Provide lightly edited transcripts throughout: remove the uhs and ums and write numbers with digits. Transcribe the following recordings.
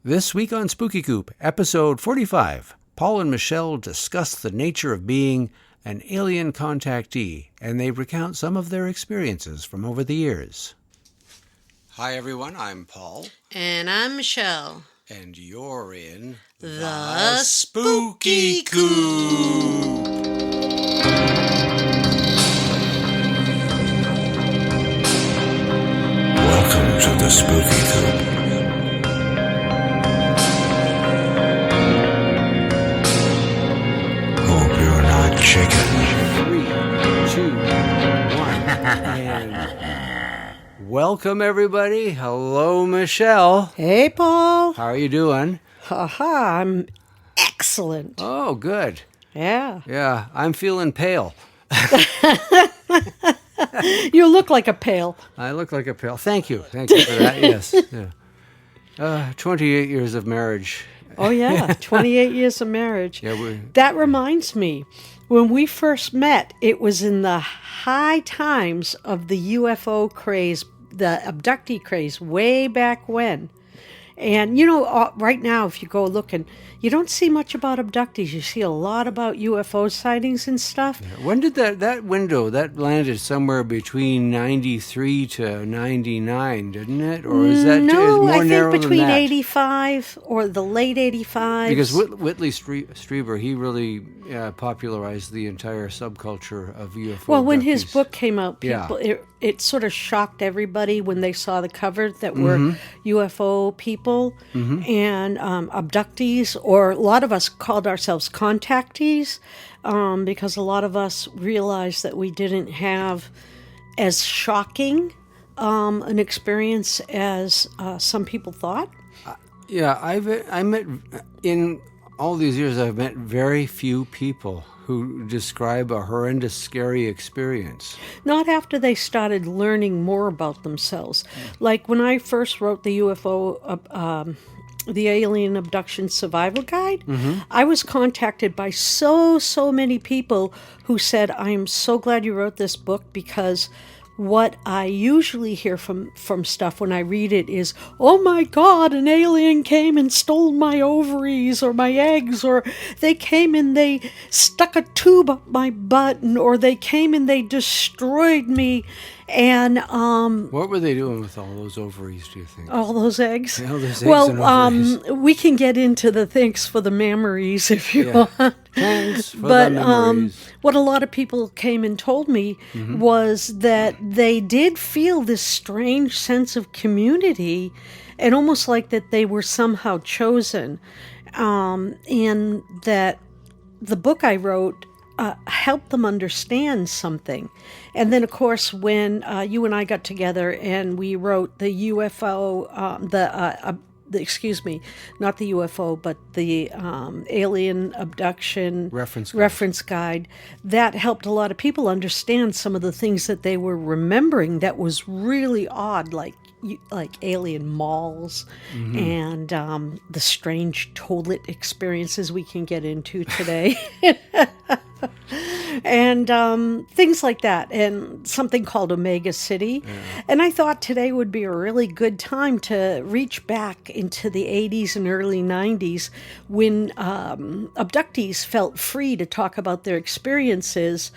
This week on Spooky Coop, episode 45, Paul and Michelle discuss the nature of being an alien contactee, and they recount some of their experiences from over the years. Hi, everyone. I'm Paul. And I'm Michelle. And you're in The Spooky Coop. Welcome to the Spooky Coop. Hope you're not chicken. 3, 2, 1, and welcome everybody. Hello, Michelle. Hey, Paul. How are you doing? Haha, I'm excellent. Oh, good. Yeah. Yeah, I'm feeling pale. You look like a pail. I look like a pale. Thank you. Thank you for that. Yes. Yeah. 28 years of marriage. Oh, yeah. 28 years of marriage. Yeah, that reminds me, when we first met, it was in the high times of the UFO craze, the abductee craze, way back when. And, you know, right now, if you go looking, you don't see much about abductees. You see a lot about UFO sightings and stuff. Yeah. When did that window, that landed somewhere between 93 to 99, didn't it? Or is that no, more I narrow think between than that? 85 or the late 85s. Because Whitley Strieber, he really popularized the entire subculture of UFO Well, when his abductees. book came out, people it sort of shocked everybody when they saw the cover that were UFO people and abductees, or a lot of us called ourselves contactees because a lot of us realized that we didn't have as shocking an experience as some people thought. Yeah, I met in all these years. I've met very few people who describe a horrendous, scary experience. Not after they started learning more about themselves. Like when I first wrote the UFO, the Alien Abduction Survival Guide, I was contacted by so many people who said, "I am so glad you wrote this book," because what I usually hear from stuff when I read it is, "Oh my God, an alien came and stole my ovaries or my eggs," or "they came and they stuck a tube up my butt," or "they came and they destroyed me." And what were they doing with all those ovaries, do you think? all those eggs? Yeah, all those eggs and ovaries. We can get into the thanks for the memories if you want. Thanks for the memories. What a lot of people came and told me was that they did feel this strange sense of community and almost like that they were somehow chosen. And that the book I wrote helped them understand something. And then, of course, when you and I got together and we wrote the UFO, not the UFO, but the Alien Abduction Reference Guide, that helped a lot of people understand some of the things that they were remembering that was really odd, like alien malls and the strange toilet experiences we can get into today. And things like that, and something called Omega City. And I thought today would be a really good time to reach back into the 80s and early 90s when abductees felt free to talk about their experiences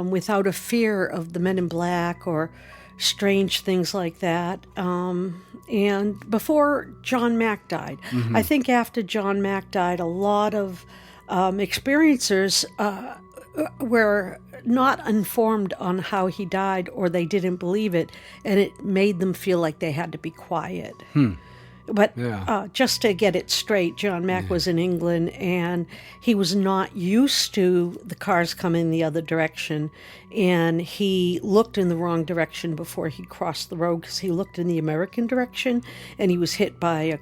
without a fear of the Men in Black or strange things like that. And before John Mack died, I think after John Mack died, a lot of experiencers were not informed on how he died, or they didn't believe it, and it made them feel like they had to be quiet. But just to get it straight, John Mack was in England, and he was not used to the cars coming the other direction, and he looked in the wrong direction before he crossed the road because he looked in the American direction, and he was hit by a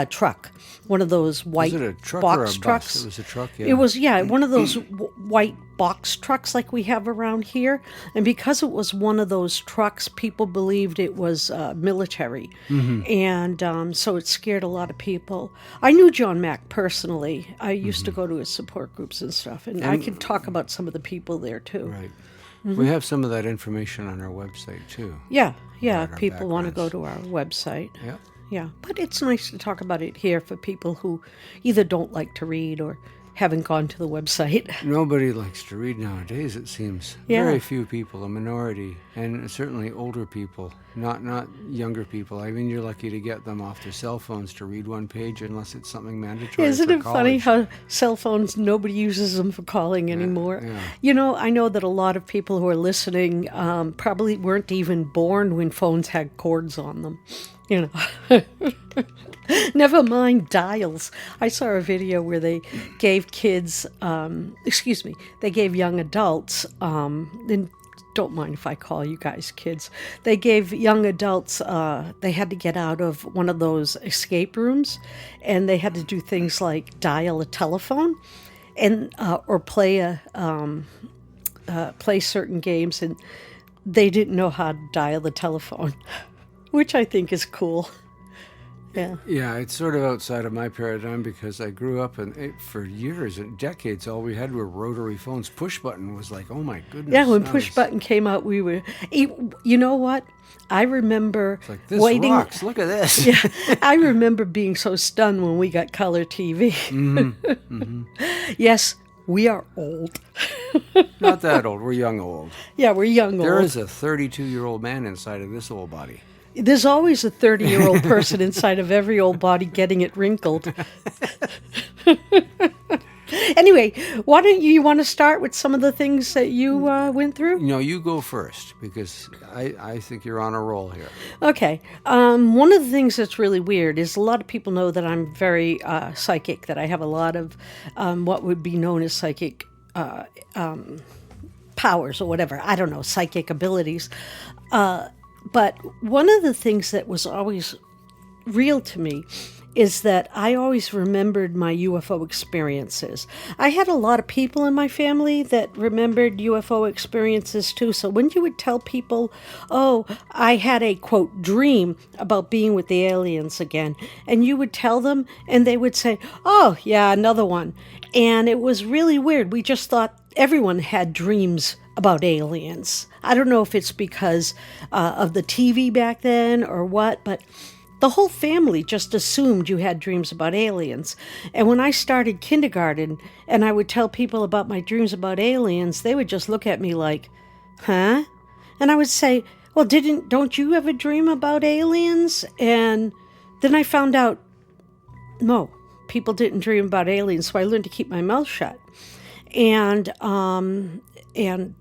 truck, one of those white Was it a truck box or a trucks. Bus? It was a truck, yeah. It was, one of those white box trucks like we have around here. And because it was one of those trucks, people believed it was military. And so it scared a lot of people. I knew John Mack personally. I used to go to his support groups and stuff. And I could talk about some of the people there, too. Right. We have some of that information on our website, too. Yeah. About our People want to go backgrounds. to our website. Yeah. Yeah. But it's nice to talk about it here for people who either don't like to read or haven't gone to the website. Nobody likes to read nowadays, it seems. Yeah. Very few people, a minority, and certainly older people, not younger people. I mean, you're lucky to get them off their cell phones to read one page unless it's something mandatory. Isn't for it funny college. how cell phones, nobody uses them for calling anymore? yeah. You know, I know that a lot of people who are listening probably weren't even born when phones had cords on them. You know, never mind dials. I saw a video where they gave kids, they gave young adults, and don't mind if I call you guys kids. They gave young adults, they had to get out of one of those escape rooms, and they had to do things like dial a telephone, and or play certain games, and they didn't know how to dial the telephone. Which I think is cool. Yeah. Yeah, it's sort of outside of my paradigm because I grew up and for years and decades, all we had were rotary phones. Push button was like, oh my goodness. Yeah, when push button came out, we were. You know what? I remember It's like, this waiting. rocks. Look at this. Yeah, I remember being so stunned when we got color TV. Yes, we are old. Not that old. We're young old. Yeah, we're young There old. is a 32-year-old man inside of this old body. There's always a 30-year-old person inside of every old body getting it wrinkled. Anyway, why don't you want to start with some of the things that you went through? No, you go first because I think you're on a roll here. Okay. One of the things that's really weird is a lot of people know that I'm very psychic, that I have a lot of what would be known as psychic powers or whatever. I don't know, psychic abilities. But one of the things that was always real to me is that I always remembered my UFO experiences. I had a lot of people in my family that remembered UFO experiences too. So when you would tell people, oh, I had a, quote, dream about being with the aliens again, and you would tell them and they would say, oh, yeah, another one. And it was really weird. We just thought everyone had dreams about aliens. I don't know if it's because of the TV back then or what, but the whole family just assumed you had dreams about aliens. And when I started kindergarten and I would tell people about my dreams about aliens, they would just look at me like, huh? And I would say, well, don't you ever dream about aliens? And then I found out, no, people didn't dream about aliens, so I learned to keep my mouth shut. And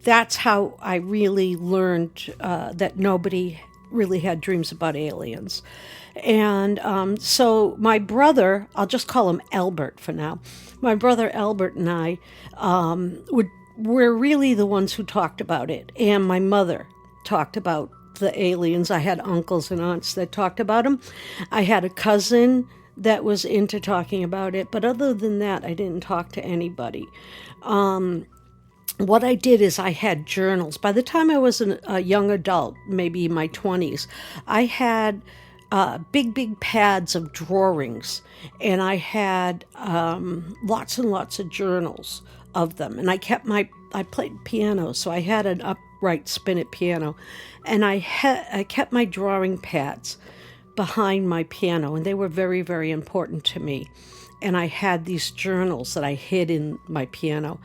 that's how I really learned that nobody really had dreams about aliens. And so my brother, I'll just call him Albert for now. My brother Albert and I were really the ones who talked about it. And my mother talked about the aliens. I had uncles and aunts that talked about them. I had a cousin that was into talking about it. But other than that, I didn't talk to anybody. What I did is I had journals. By the time I was a young adult, maybe in my 20s, I had big pads of drawings, and I had lots and lots of journals of them. And I played piano, so I had an upright spinet piano, and I kept my drawing pads behind my piano, and they were very, very important to me. And I had these journals that I hid in my piano.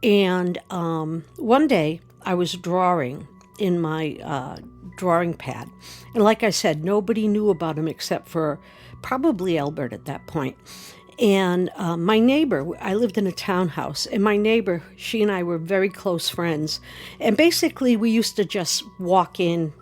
And one day I was drawing in my drawing pad. And like I said, nobody knew about him except for probably Albert at that point. And my neighbor, I lived in a townhouse, and my neighbor, she and I were very close friends. And basically we used to just walk in.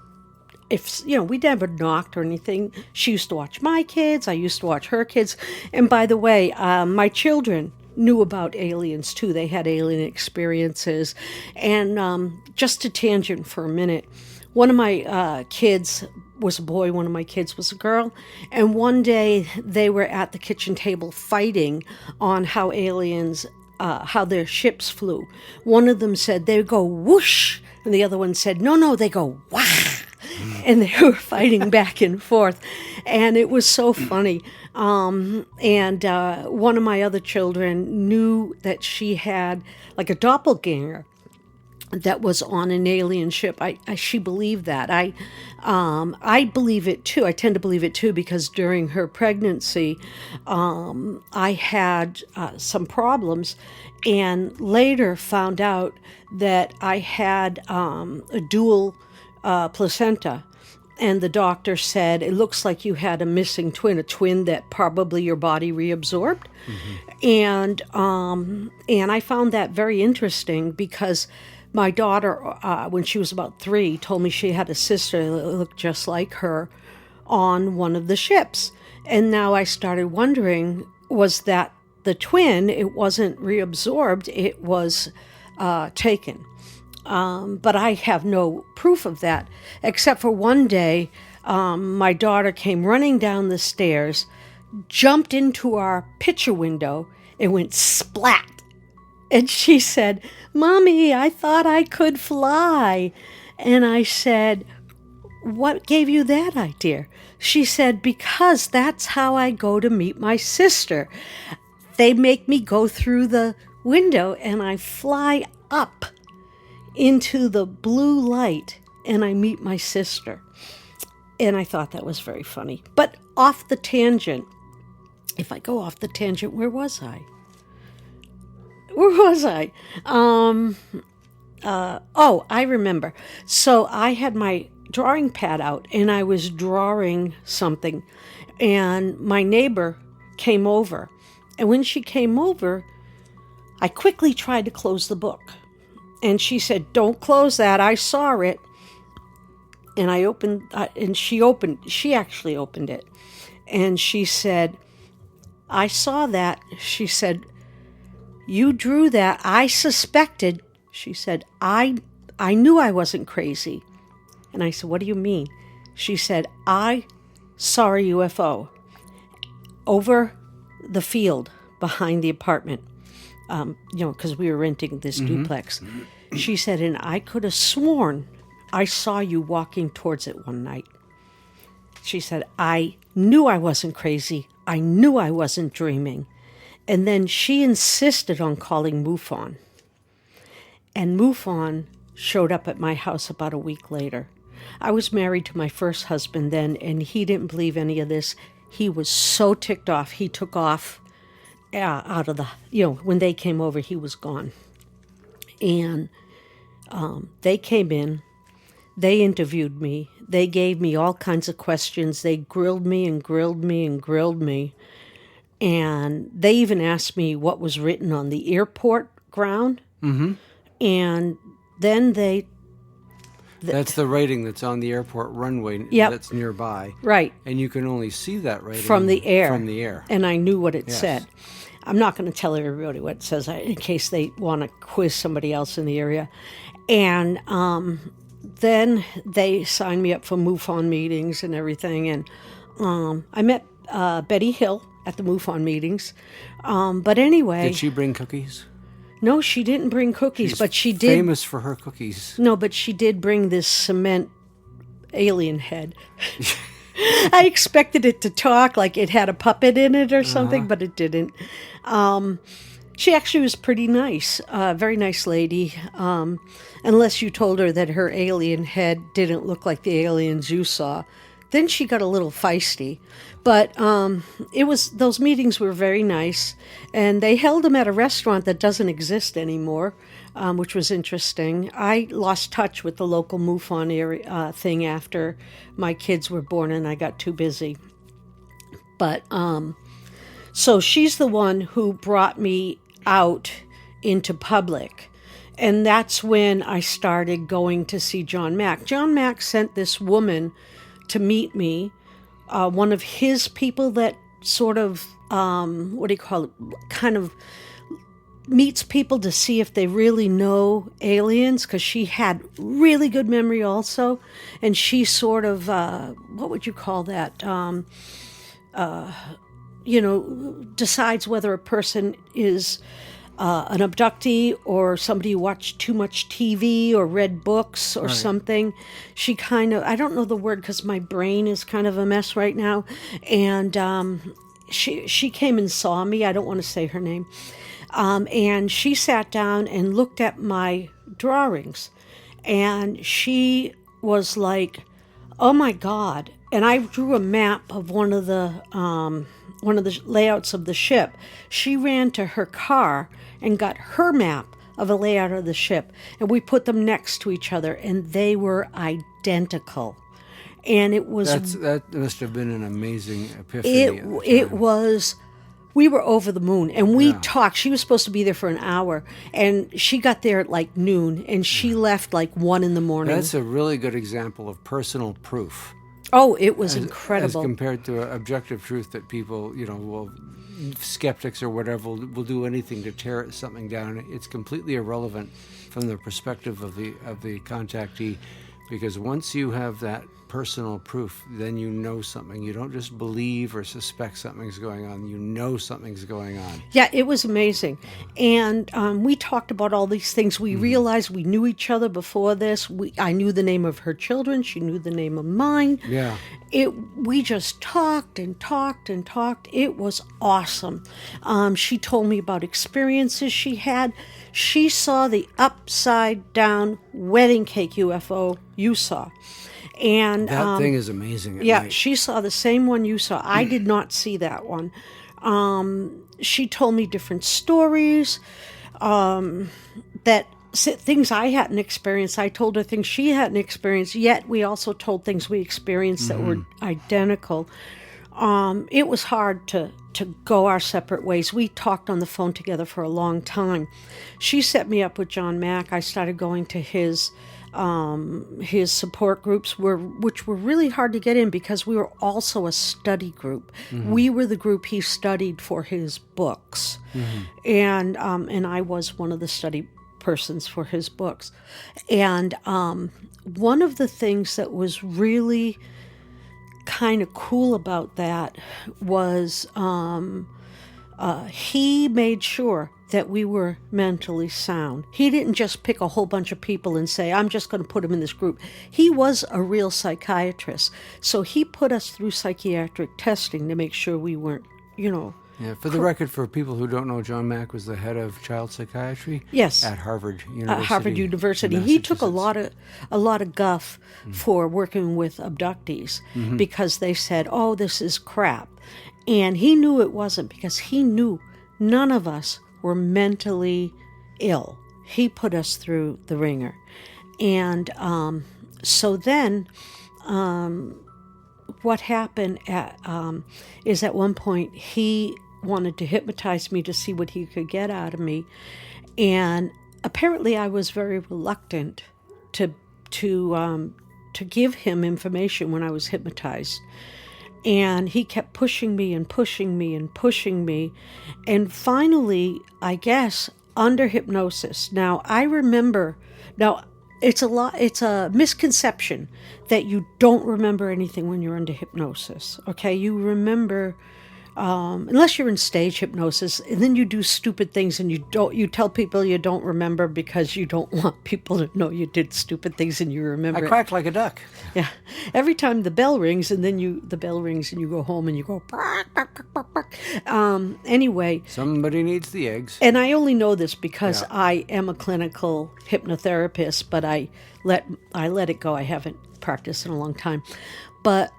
If, we never knocked or anything. She used to watch my kids. I used to watch her kids. And by the way, my children knew about aliens too. They had alien experiences. And just to tangent for a minute, one of my kids was a boy, one of my kids was a girl. And one day they were at the kitchen table fighting on how aliens, how their ships flew. One of them said they go whoosh, and the other one said, no, they go wah. And they were fighting back and forth. And it was so funny. And one of my other children knew that she had like a doppelganger. that was on an alien ship. She believed that. I believe it too. I tend to believe it too because during her pregnancy, I had some problems, and later found out that I had a dual placenta. And the doctor said, it looks like you had a missing twin, a twin that probably your body reabsorbed. And I found that very interesting because my daughter, when she was about 3, told me she had a sister that looked just like her on one of the ships. And now I started wondering, was that the twin? It wasn't reabsorbed, it was taken. But I have no proof of that, except for one day, my daughter came running down the stairs, jumped into our picture window, and went splat. And she said, "Mommy, I thought I could fly." And I said, "What gave you that idea?" She said, "Because that's how I go to meet my sister. They make me go through the window and I fly up into the blue light and I meet my sister." And I thought that was very funny. But off the tangent, if I go off the tangent, where was I? I remember. So I had my drawing pad out and I was drawing something, and my neighbor came over. And when she came over, I quickly tried to close the book. And she said, "Don't close that. I saw it." And I opened, and she actually opened it. And she said, "I saw that." She said, "You drew that. I suspected." She said, I knew I wasn't crazy." And I said, "What do you mean?" She said, "I saw a UFO over the field behind the apartment, because we were renting this duplex." She said, "And I could have sworn I saw you walking towards it one night." She said, "I knew I wasn't crazy. I knew I wasn't dreaming." And then she insisted on calling MUFON. And MUFON showed up at my house about a week later. I was married to my first husband then, and he didn't believe any of this. He was so ticked off. He took off out of the, when they came over, he was gone. And they came in, they interviewed me, they gave me all kinds of questions, they grilled me and grilled me and grilled me, and they even asked me what was written on the airport ground, and then that's the writing that's on the airport runway that's nearby. Right. And you can only see that writing from the air. From the air. And I knew what it said. I'm not going to tell everybody what it says in case they want to quiz somebody else in the area. And then they signed me up for MUFON meetings and everything. And I met Betty Hill at the MUFON meetings. But anyway... Did she bring cookies? No, she didn't bring cookies, She's but she did... famous for her cookies. No, but she did bring this cement alien head. I expected it to talk like it had a puppet in it or something, but it didn't. She actually was pretty nice, very nice lady, unless you told her that her alien head didn't look like the aliens you saw. Then she got a little feisty. But those meetings were very nice, and they held them at a restaurant that doesn't exist anymore, which was interesting. I lost touch with the local MUFON area, thing after my kids were born, and I got too busy. But so she's the one who brought me out into public, and that's when I started going to see John Mack. John Mack sent this woman to meet me. One of his people that sort of, kind of meets people to see if they really know aliens, because she had really good memory also. And she sort of, what would you call that? Decides whether a person is an abductee or somebody who watched too much TV or read books or something. She kind of, I don't know the word because my brain is kind of a mess right now. And she came and saw me. I don't want to say her name. And she sat down and looked at my drawings. And she was like, oh my God. And I drew a map of one of the layouts of the ship. She ran to her car and got her map of a layout of the ship, and we put them next to each other, and they were identical. And it was that must have been an amazing epiphany. it was. We were over the moon, and we talked. She was supposed to be there for an hour, and she got there at like noon, and she left like 1 a.m. That's a really good example of personal proof. Oh, it was incredible. As compared to objective truth that people, skeptics or whatever will do anything to tear something down. It's completely irrelevant from the perspective of the contactee, because once you have that personal proof, then you know something. You don't just believe or suspect something's going on. You know something's going on. Yeah, it was amazing. And we talked about all these things. We realized we knew each other before this. I knew the name of her children. She knew the name of mine. Yeah. We just talked and talked and talked. It was awesome. She told me about experiences she had. She saw the upside down wedding cake UFO you saw. And that thing is amazing. Night. She saw the same one you saw. I did not see that one. She told me different stories, things I hadn't experienced. I told her things she hadn't experienced, yet we also told things we experienced that were identical. It was hard to go our separate ways. We talked on the phone together for a long time. She set me up with John Mack. I started going to his support groups, which were really hard to get in because we were also a study group. We were the group he studied for his books, and I was one of the study persons for his books. And one of the things that was really kind of cool about that was he made sure that we were mentally sound. He didn't just pick a whole bunch of people and say, I'm just going to put them in this group. He was a real psychiatrist. So he put us through psychiatric testing to make sure we weren't, Yeah, for the record, for people who don't know, John Mack was the head of child psychiatry. Yes. At Harvard University. Harvard University. He took a lot of guff for working with abductees because they said, oh, this is crap. And he knew it wasn't, because he knew none of us were mentally ill. He put us through the ringer. And so then what happened is at one point he wanted to hypnotize me to see what he could get out of me. And apparently I was very reluctant to give him information when I was hypnotized. And he kept pushing me and pushing me and pushing me. And finally, I guess, under hypnosis. Now, I remember, it's a misconception that you don't remember anything when you're under hypnosis. Okay, you remember, unless you're in stage hypnosis, and then you do stupid things and you tell people you don't remember because you don't want people to know you did stupid things and you remember. I quacked like a duck. Yeah, every time the bell rings and then you go home and you go bark, bark, bark, bark, bark. Anyway, somebody needs the eggs. And I only know this because I am a clinical hypnotherapist, but I let it go. I haven't practiced in a long time, but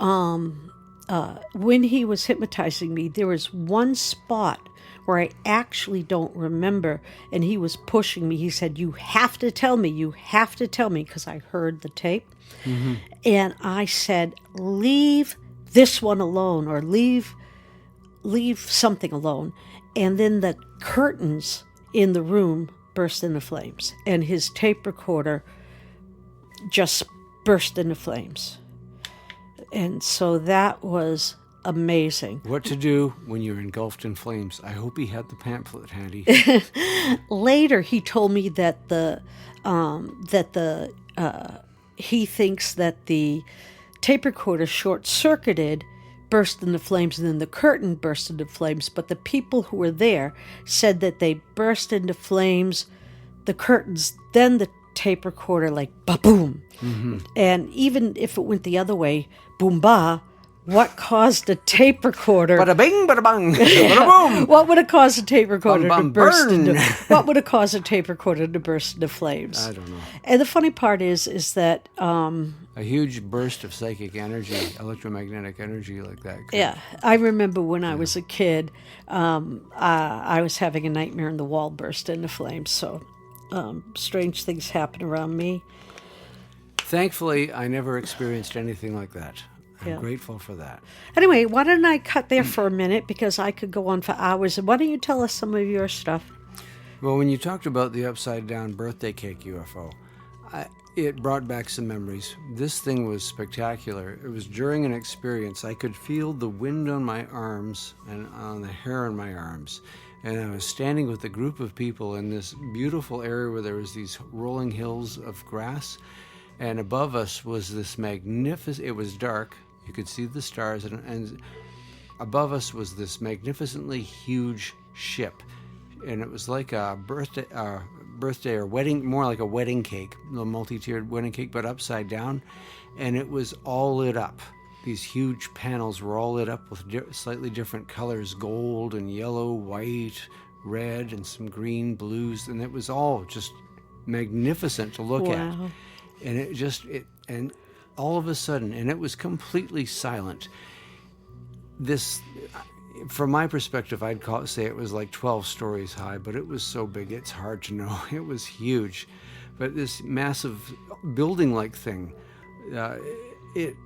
when he was hypnotizing me, there was one spot where I actually don't remember, and he was pushing me. He said, you have to tell me, because I heard the tape. And I said, leave this one alone, or leave something alone. And then the curtains in the room burst into flames, and his tape recorder just burst into flames. And so that was amazing. What to do when you're engulfed in flames. I hope he had the pamphlet handy. Later, he told me that he thinks that the tape recorder short-circuited, burst into flames, and then the curtain burst into flames. But the people who were there said that they burst into flames, the curtains, then the tape recorder, like ba-boom. And even if it went the other way, boom ba, What caused a tape recorder? Bada bing, bada bang, bada boom. What would have caused a tape recorder Bum, to bum, burst burn. into? What would have caused a tape recorder to burst into flames? I don't know. And the funny part is that A huge burst of psychic energy, electromagnetic energy like that. yeah, I remember when I was a kid, I was having a nightmare and the wall burst into flames. So strange things happen around me. Thankfully, I never experienced anything like that. I'm Yeah. grateful for that. Anyway, why don't I cut there for a minute because I could go on for hours. And why don't you tell us some of your stuff? Well, when you talked about the upside-down birthday cake UFO, it brought back some memories. This thing was spectacular. It was during an experience. I could feel the wind on my arms and on the hair on my arms. And I was standing with a group of people in this beautiful area where there was these rolling hills of grass. And above us was this magnificent, it was dark. You could see the stars. And above us was this magnificently huge ship. And it was like a birthday or wedding, more like a wedding cake, a multi-tiered wedding cake, but upside down. And it was all lit up. These huge panels were all lit up with slightly different colors, gold and yellow, white, red, and some green, blues. And it was all just magnificent to look at. And and all of a sudden, and it was completely silent. This, from my perspective, I'd say it was like 12 stories high, but it was so big, it's hard to know. It was huge. But this massive building-like thing, it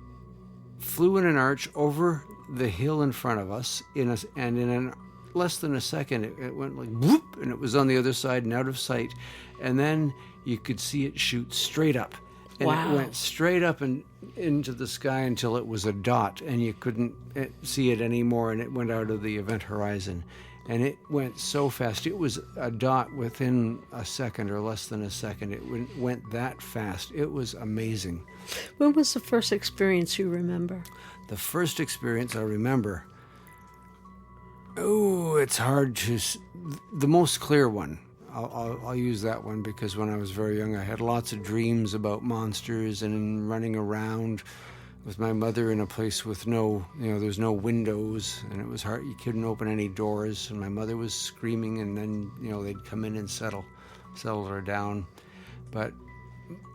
flew in an arch over the hill in front of us, and in less than a second, it went like whoop, and it was on the other side and out of sight. And then you could see it shoot straight up. And it went straight up and into the sky until it was a dot, and you couldn't see it anymore, and it went out of the event horizon. And it went so fast. It was a dot within a second or less than a second. It went that fast. It was amazing. When was the first experience you remember? The first experience I remember, it's hard to... The most clear one. I'll use that one because when I was very young, I had lots of dreams about monsters and running around with my mother in a place with there's no windows, and it was hard. You couldn't open any doors, and my mother was screaming, and then, they'd come in and settle her down. But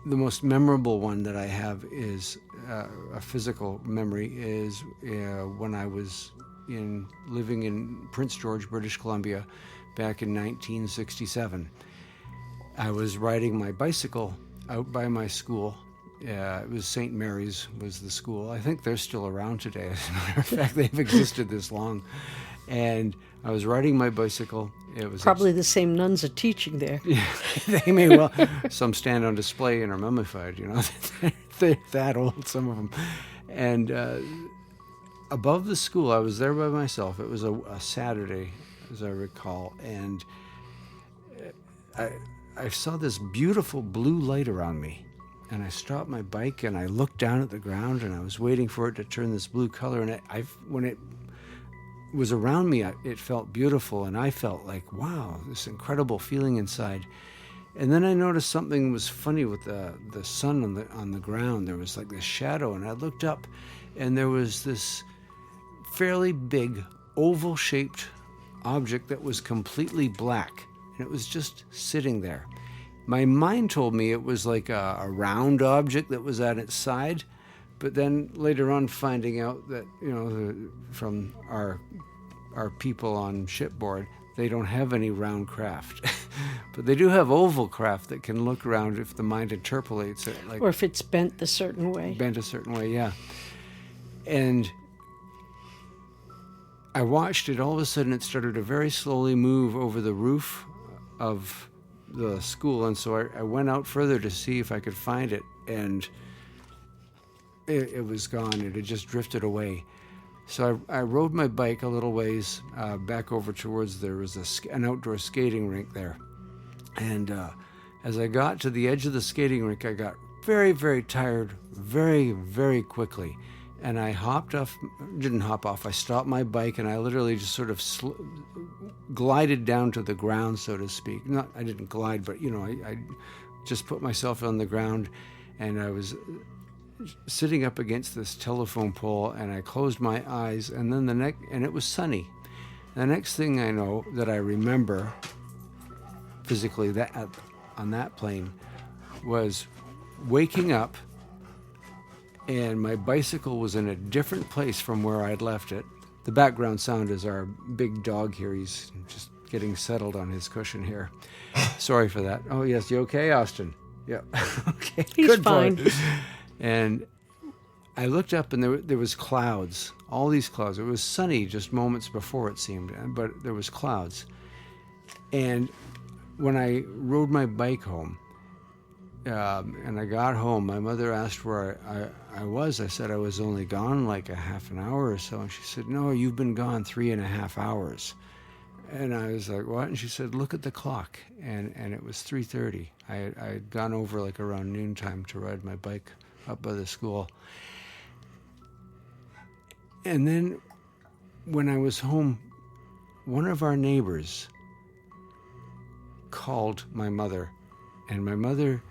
the most memorable one that I have is a physical memory is when I was living in Prince George, British Columbia, back in 1967. I was riding my bicycle out by my school. It was St. Mary's was the school. I think they're still around today. As a matter of fact, they've existed this long. And I was riding my bicycle. It was probably the same nuns are teaching there. Yeah, they may well. Some stand on display and are mummified. They're that old, some of them. And above the school, I was there by myself. It was a Saturday, as I recall, and I saw this beautiful blue light around me, and I stopped my bike and I looked down at the ground and I was waiting for it to turn this blue color, and when it was around me, it felt beautiful, and I felt like, wow, this incredible feeling inside. And then I noticed something was funny with the sun on the ground. There was like this shadow, and I looked up, and there was this fairly big oval-shaped object that was completely black, and it was just sitting there. My mind told me it was like a round object that was at its side, but then later on finding out that, from our people on shipboard, they don't have any round craft. But they do have oval craft that can look round if the mind interpolates it. Or if it's bent a certain way. Bent a certain way, yeah. And I watched it. All of a sudden, it started to very slowly move over the roof of the school. And so I went out further to see if I could find it. And it was gone. It had just drifted away. So I rode my bike a little ways back over towards, there was an outdoor skating rink there. And as I got to the edge of the skating rink, I got very, very tired very, very quickly. And I didn't hop off, I stopped my bike, and I literally just sort of glided down to the ground, so to speak. I didn't glide, but, I just put myself on the ground, and I was sitting up against this telephone pole, and I closed my eyes, and then and it was sunny. The next thing I know that I remember physically on that plane was waking up, and my bicycle was in a different place from where I'd left it. The background sound is our big dog here. He's just getting settled on his cushion here. Sorry for that. Oh, yes. You okay, Austin? Yeah. Okay. He's Good fine. boy. And I looked up, and there was clouds. All these clouds. It was sunny just moments before, it seemed, but there was clouds. And when I rode my bike home, and I got home, my mother asked where I was. I said I was only gone like a half an hour or so. And she said, "No, you've been gone 3.5 hours." And I was like, "What?" And she said, "Look at the clock." And it was 3:30. I had gone over like around noontime to ride my bike up by the school. And then when I was home, one of our neighbors called my mother. And my mother,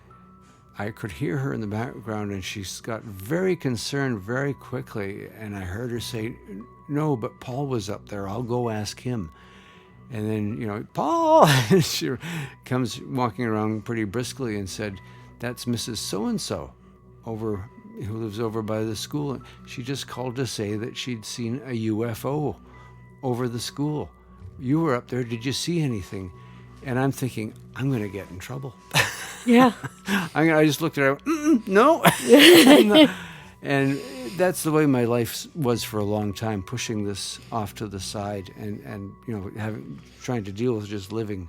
I could hear her in the background, and she got very concerned very quickly. And I heard her say, "No, but Paul was up there. I'll go ask him." And then, "Paul!" She comes walking around pretty briskly and said, "That's Mrs. So-and-so who lives over by the school. She just called to say that she'd seen a UFO over the school. You were up there. Did you see anything?" And I'm thinking, I'm going to get in trouble. Yeah. I just looked at her, no. And that's the way my life was for a long time, pushing this off to the side and trying to deal with just living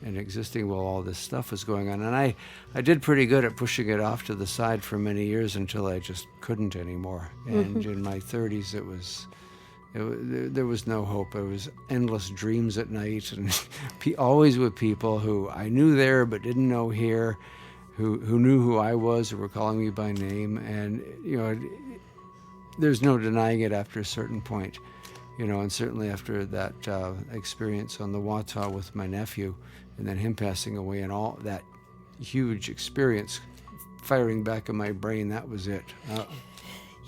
and existing while all this stuff was going on. And I did pretty good at pushing it off to the side for many years until I just couldn't anymore. And in my 30s, there was no hope. It was endless dreams at night, and always with people who I knew there but didn't know here, who knew who I was, who were calling me by name. And there's no denying it after a certain point, and certainly after that experience on the Wahta with my nephew, and then him passing away, and all that huge experience firing back in my brain. That was it.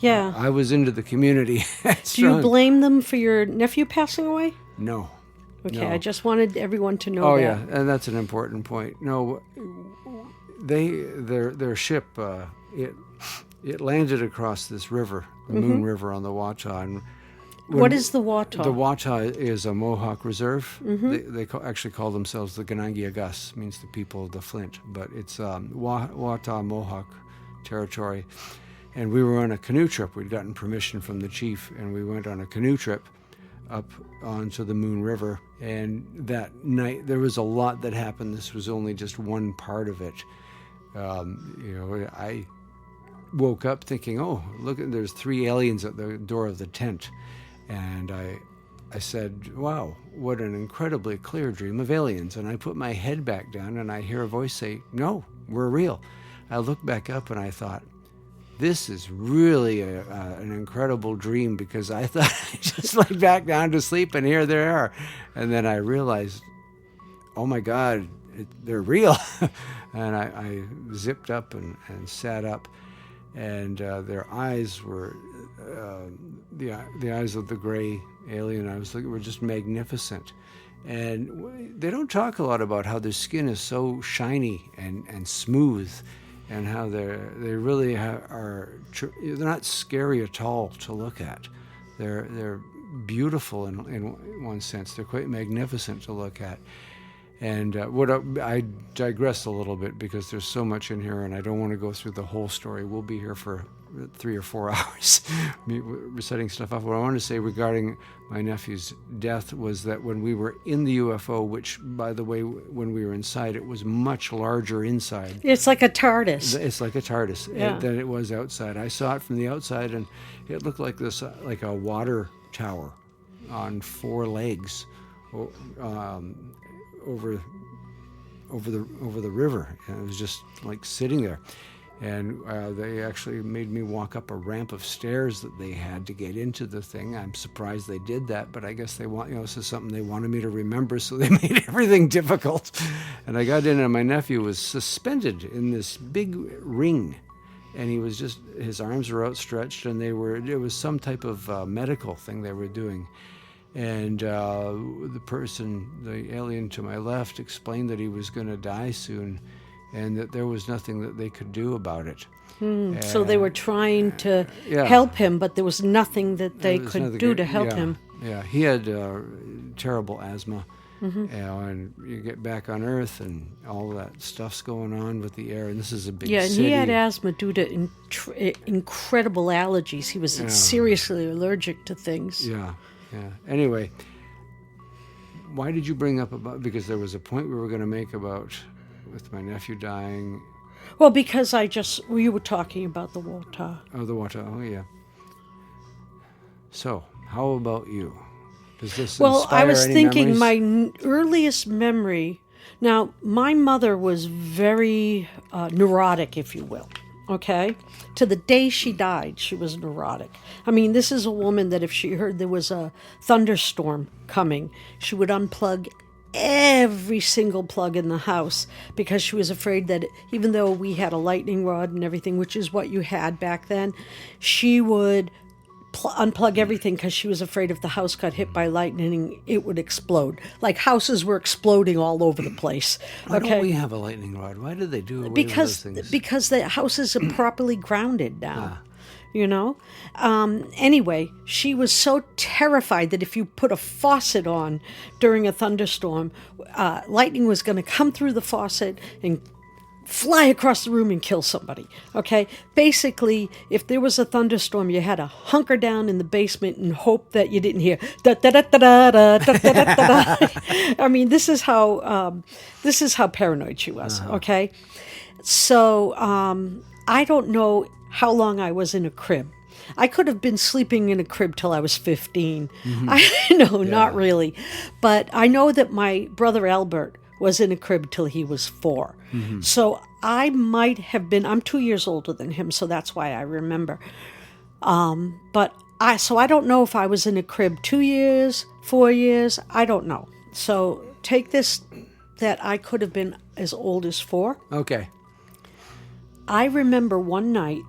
Yeah. I was into the community. Do you blame them for your nephew passing away? No. Okay, no. I just wanted everyone to know that. Oh, yeah, and that's an important point. No, their ship, it landed across this river, the Moon River on the Wahta. And what is the Wahta? The Wahta is a Mohawk reserve. They actually call themselves the Ganangiagas, means the people of the Flint, but it's Wahta Mohawk territory. And we were on a canoe trip. We'd gotten permission from the chief, and we went on a canoe trip up onto the Moon River. And that night, there was a lot that happened. This was only just one part of it. I woke up thinking, "Oh, look, there's 3 aliens at the door of the tent." And I said, "Wow, what an incredibly clear dream of aliens." And I put my head back down, and I hear a voice say, "No, we're real." I looked back up, and I thought, this is really an incredible dream, because I thought I just laid back down to sleep, and here they are. And then I realized, oh my God, they're real. And I zipped up and sat up, and their eyes were the eyes of the gray alien. I was looking, were just magnificent. And they don't talk a lot about how their skin is so shiny and smooth, and how they really are. They're not scary at all to look at. They're beautiful in one sense. They're quite magnificent to look at. And I digress a little bit, because there's so much in here, and I don't want to go through the whole story. We'll be here for 3 or 4 hours reciting stuff off. What I want to say regarding my nephew's death was that when we were in the UFO, which, by the way, when we were inside, it was much larger inside. It's like a TARDIS. It's like a TARDIS than it was outside. I saw it from the outside, and it looked like this, like a water tower on 4 legs, over the river, and it was just like sitting there. And they actually made me walk up a ramp of stairs that they had to get into the thing. I'm surprised they did that, but I guess they this is something they wanted me to remember, so they made everything difficult. And I got in, and my nephew was suspended in this big ring, and he was just, his arms were outstretched, and it was some type of medical thing they were doing. And the alien to my left, explained that he was going to die soon, and that there was nothing that they could do about it. So they were trying to help him, but there was nothing that they could do to help him. Yeah, he had terrible asthma. And you get back on Earth, and all that stuff's going on with the air, and this is a big city. Yeah, and he had asthma due to incredible allergies. He was seriously allergic to things. Yeah. Anyway, why did you bring up because there was a point we were going to make about with my nephew dying. Well, because you were talking about the Wahta. Oh, the Wahta. Oh, yeah. So, how about you? Does this I was thinking memories? My earliest memory. Now, my mother was very neurotic, if you will. Okay? To the day she died, she was neurotic. I mean, this is a woman that if she heard there was a thunderstorm coming, she would unplug every single plug in the house because she was afraid that even though we had a lightning rod and everything, which is what you had back then, she would unplug everything because she was afraid if the house got hit by lightning, it would explode. Like houses were exploding all over the place. Why don't we have a lightning rod? Why did they do away with those things? Because the houses are properly grounded now. You know? Anyway, she was so terrified that if you put a faucet on during a thunderstorm, lightning was going to come through the faucet and fly across the room and kill somebody. Okay? Basically, if there was a thunderstorm, you had to hunker down in the basement and hope that you didn't hear da da da da da da da da da. I mean, this is how paranoid she was. Okay? So, I don't know how long I was in a crib. I could have been sleeping in a crib till I was 15. Not really. But I know that my brother Albert was in a crib till he was 4. So I might have been, I'm 2 years older than him, so that's why I remember. But I don't know if I was in a crib 2 years, 4 years, I don't know. So take this that I could have been as old as 4. Okay. I remember one night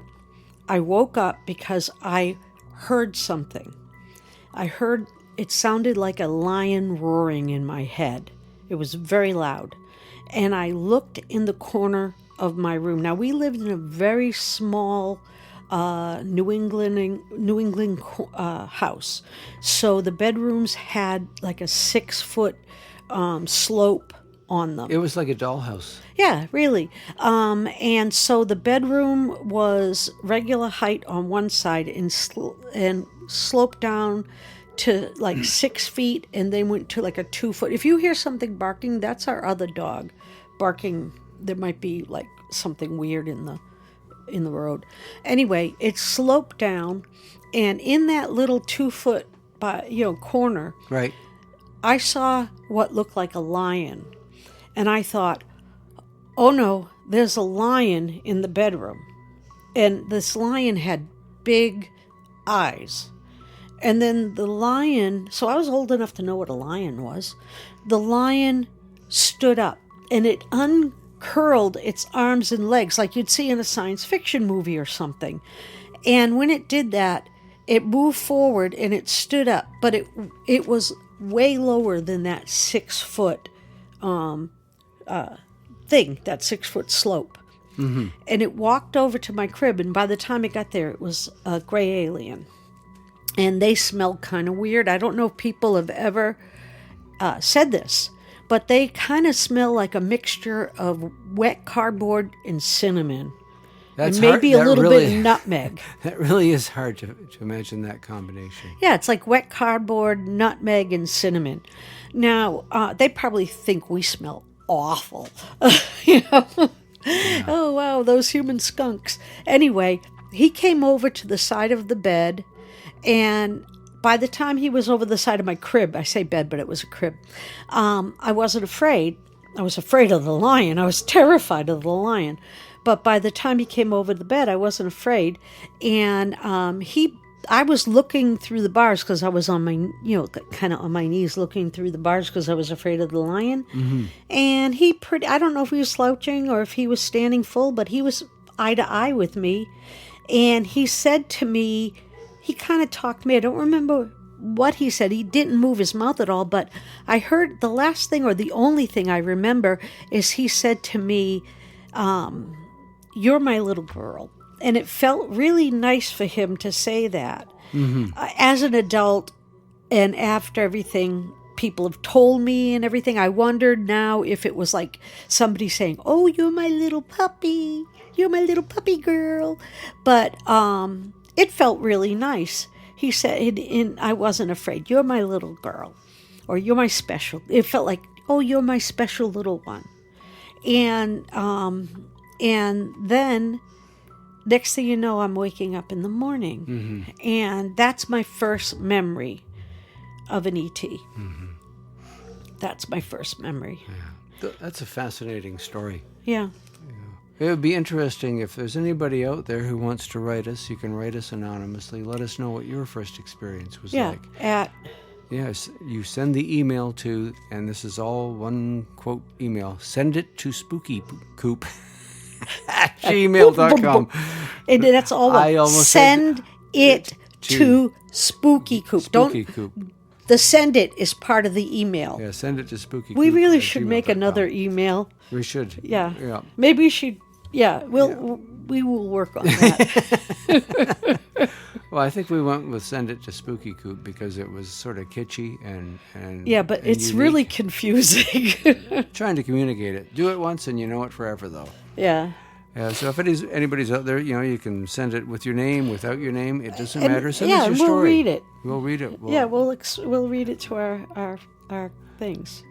I woke up because I heard something. It sounded like a lion roaring in my head. It was very loud. And I looked in the corner of my room. Now, we lived in a very small New England house. So the bedrooms had like a 6-foot slope on them. It was like a dollhouse. Yeah, really. And so the bedroom was regular height on one side and sloped down to like 6 feet, and then went to like a 2-foot. If you hear something barking, that's our other dog barking. There might be like something weird in the road. Anyway, it sloped down, and in that little 2-foot corner, right, I saw what looked like a lion. And I thought, oh no, there's a lion in the bedroom. And this lion had big eyes. And then the lion, so I was old enough to know what a lion was. The lion stood up and it uncurled its arms and legs like you'd see in a science fiction movie or something. And when it did that, it moved forward and it stood up, but it was way lower than that 6-foot thing, that 6-foot slope. Mm-hmm. And it walked over to my crib, and by the time it got there, it was a gray alien. And they smelled kind of weird. I don't know if people have ever said this, but they kind of smell like a mixture of wet cardboard and cinnamon. That's and maybe hard. A little bit of nutmeg. That really is hard to imagine that combination. Yeah, it's like wet cardboard, nutmeg, and cinnamon. Now, they probably think we smell awful. Yeah. Oh, wow, those human skunks. Anyway, he came over to the side of the bed, and by the time he was over the side of my crib, I say bed, but it was a crib, I wasn't afraid. I was afraid of the lion. I was terrified of the lion. But by the time he came over the bed, I wasn't afraid. And I was looking through the bars because I was on my, kind of on my knees looking through the bars because I was afraid of the lion. Mm-hmm. And I don't know if he was slouching or if he was standing full, but he was eye to eye with me. And he said to me, he kind of talked to me. I don't remember what he said. He didn't move his mouth at all, but I heard the last thing, or the only thing I remember, is he said to me, "You're my little girl." And it felt really nice for him to say that. As an adult, and after everything people have told me and everything, I wondered now if it was like somebody saying, "Oh, you're my little puppy. You're my little puppy girl." But it felt really nice. He said, and I wasn't afraid. "You're my little girl," or "You're my special." It felt like, "Oh, you're my special little one." And then next thing you know, I'm waking up in the morning, and that's my first memory of an ET. That's my first memory. Yeah. That's a fascinating story. Yeah. It would be interesting if there's anybody out there who wants to write us. You can write us anonymously. Let us know what your first experience was like. Yes, you send the email to, and this is all one quote email, send it to spookycoop at gmail.com. And that's all. Send it to spookycoop. The send it is part of the email. Yeah, send it to spookycoop. We really should make another email. We should. Yeah. Maybe we should. Yeah, we will work on that. Well, I think we went with send it to Spooky Coop because it was sort of kitschy and but it's unique. Really confusing. Trying to communicate it. Do it once and you know it forever, though. Yeah. Yeah. So if anybody's out there, you can send it with your name, without your name. It doesn't matter. Send us your story. We'll read it. We'll read it. We'll read it to our things.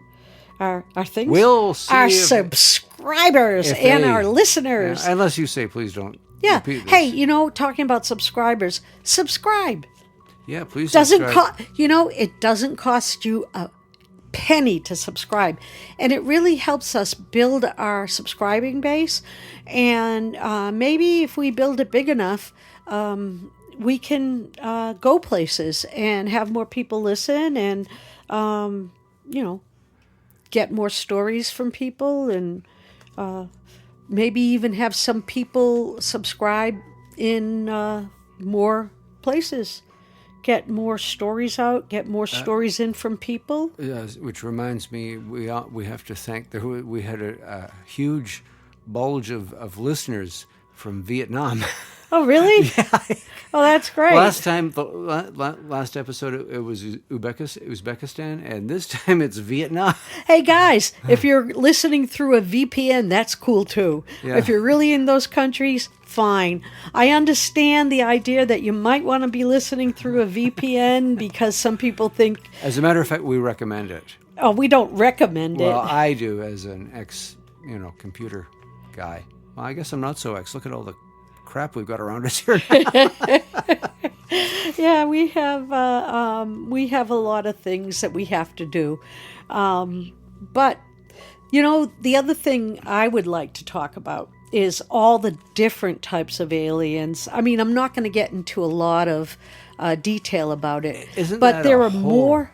Our things. We'll see our subscribers and our listeners. Yeah, unless you say, please don't. Yeah. Repeat this. Hey, talking about subscribers, subscribe. Yeah, please subscribe. It doesn't cost you a penny to subscribe, and it really helps us build our subscribing base. And maybe if we build it big enough, we can go places and have more people listen, and get more stories from people, and maybe even have some people subscribe in more places. Get more stories out, get more stories in from people. Yes, which reminds me, we have to thank, we had a huge bulge of listeners from Vietnam. Oh, really? Yeah. Oh, that's great. Last episode, it was Uzbekistan, and this time it's Vietnam. Hey, guys, if you're listening through a VPN, that's cool, too. Yeah. If you're really in those countries, fine. I understand the idea that you might want to be listening through a VPN because some people think... As a matter of fact, we recommend it. Oh, we don't recommend it. Well, I do as an computer guy. Well, I guess I'm not so ex. Look at all the crap we've got around us here now. Yeah, we have a lot of things that we have to do. But, the other thing I would like to talk about is all the different types of aliens. I mean, I'm not going to get into a lot of detail about it. But there are more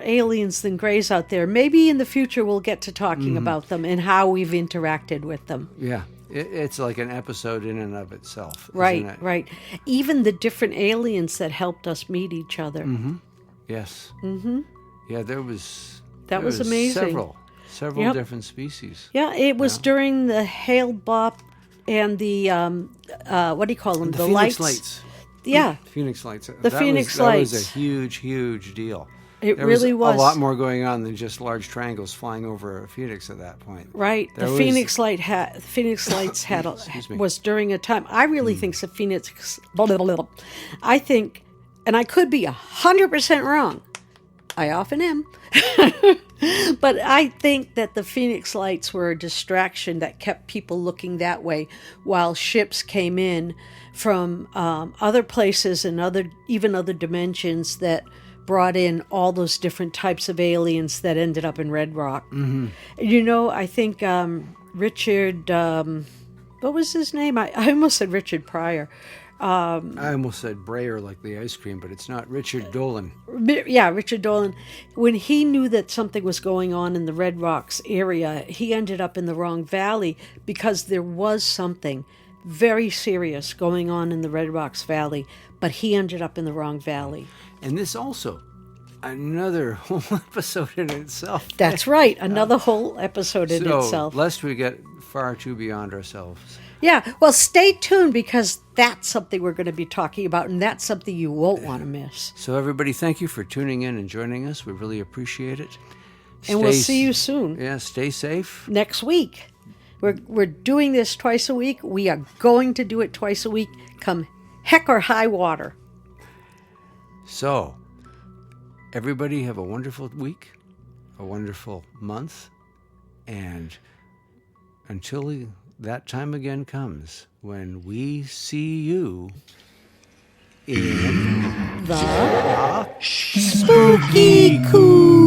aliens than grays out there. Maybe in the future we'll get to talking about them and how we've interacted with them. Yeah. It's like an episode in and of itself. Right, isn't it? right. Even the different aliens that helped us meet each other. Mm-hmm. Yes. Mm-hmm. Yeah, there was amazing. Several different species. Yeah, it was during the Hale-Bopp and the, what do you call them? The Phoenix Lights. Yeah. Phoenix Lights. The Phoenix Lights. That was a huge, huge deal. There really was a lot more going on than just large triangles flying over a phoenix at that point. Right. The Phoenix Lights was during a time. I really think the Phoenix. I think, and I could be 100% wrong. I often am. But I think that the Phoenix Lights were a distraction that kept people looking that way while ships came in from other places and even other dimensions that brought in all those different types of aliens that ended up in Red Rock. Mm-hmm. I think Richard, what was his name? I almost said Richard Pryor. I almost said Breyer like the ice cream, but it's not. Richard Dolan. Yeah, Richard Dolan. When he knew that something was going on in the Red Rocks area, he ended up in the wrong valley because there was something very serious going on in the Red Rocks Valley, but he ended up in the wrong valley. And this also, another whole episode in itself. That's right, another whole episode in itself. Lest we get far too beyond ourselves. Yeah, well, stay tuned because that's something we're going to be talking about, and that's something you won't want to miss. So everybody, thank you for tuning in and joining us. We really appreciate it. And we'll see you soon. Yeah, stay safe. Next week. We're doing this twice a week. We are going to do it twice a week, come heck or high water. So, everybody have a wonderful week, a wonderful month, and until that time again comes when we see you in The Spooky Coop.